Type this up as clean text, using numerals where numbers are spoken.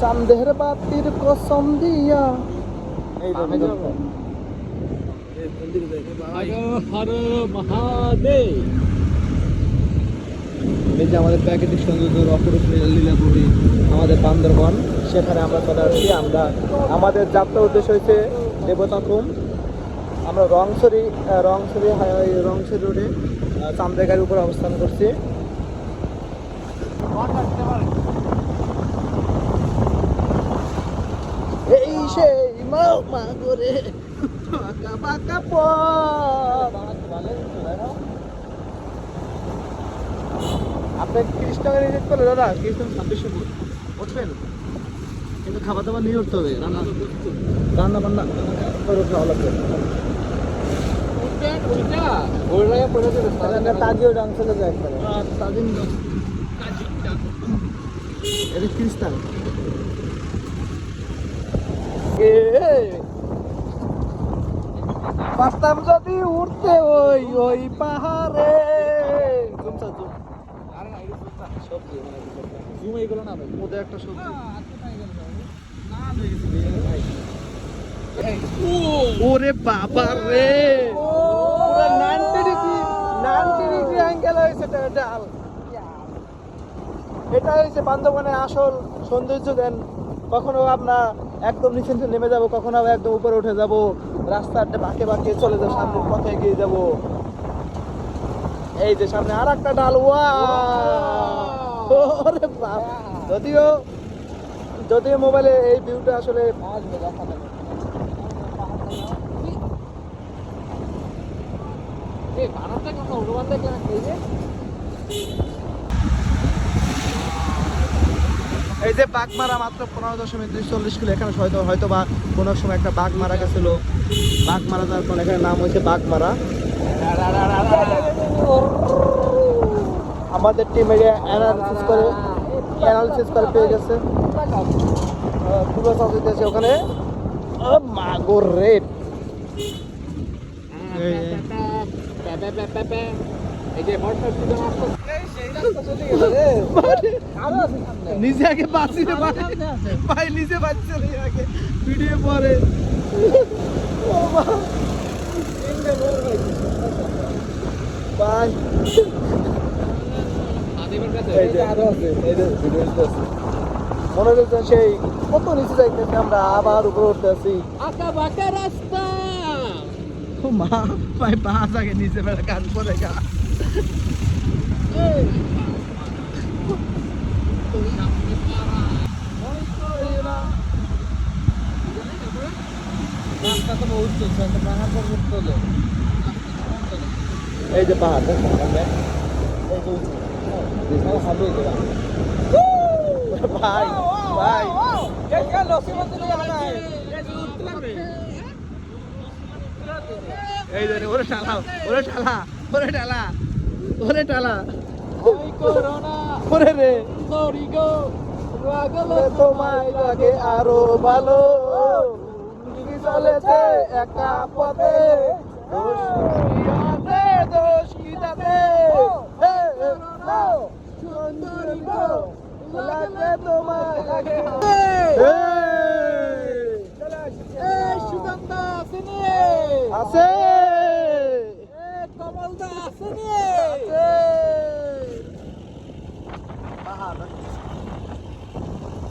চাঁদের বাতির কসম দিয়া এই যে আমাদের প্রাকৃতিক সৌন্দর্য অপরূপ লীলাপুরী আমাদের বান্দরবন, সেখানে আমরা চলে আসছি। আমাদের যাত্রার উদ্দেশ্য হয়েছে দেবতাখুম। আমরা রংছড়ি রোডে চান্দের গাড়ির উপরে অবস্থান করছি। এই সেই মা করে আপনি 30 টাকা রিজেক্ট করলে দাদা, 2600 উঠবেন, কিন্তু খাবার দাবার নিয়ে উঠতে হবে। রান্না বান্না করে খাওয়া লাগবে। তাজিও ডান্স চলে যায়, এটা খ্রিস্টান। পারতাম যদি উঠতে ওই ওই পাহাড়ে। ওদের একটা সবজি ওরে বাবা রে, 90 ডিগ্রি অ্যাঙ্গেল হয়েছে ডাল। এটা হয়েছে বান্দরবনের আসল সৌন্দর্য। দেন কখনো আপনার একদম নিচে নেমে যাব, কখনো আবার একদম উপরে উঠে যাব, রাস্তাটা বাঁকে বাঁকে চলে যাবো, সামনের পথে এগিয়ে যাব। এই যে সামনে আর একটা ডাল। ওরে বাপ, যদিও মোবাইলে এই ভিউটা আসলে এই যে বাঘ মারা মাত্র 15.40 কিলো। এখানে হয়তো বা কোনো সময় একটা বাঘ মারা গেছিল। বাঘ মারা যাওয়ার পর এখানে নাম হয়েছে বাঘ মারা। আমাদের টিম অ্যানালিসিস করে পেয়ে গেছে পুরো আছে ওখানে মাগুর রেট। নিজে আগে বাঁচি রে ভাই, নিজে বাঁচছে আগে ভিডিও পরে। মনে হচ্ছে সেই কত নিচে যাইতেছে, আমরা আবার উপরে উঠতে আছি। রাস্তা মা ভাই, বাস আগে নিচে বেড়া কাজ করে গা। এই যে পাহাড় ভাই ভাই, এই যে ওরে ঠালা ওরে ঠালা ওরে ঠালা ওরে ঠালা ওরে রে তোমায় লাগে আরো ভালো চলেছে একা পথে, দোষ কি তাতে লাগে তোমায় লাগে। আছে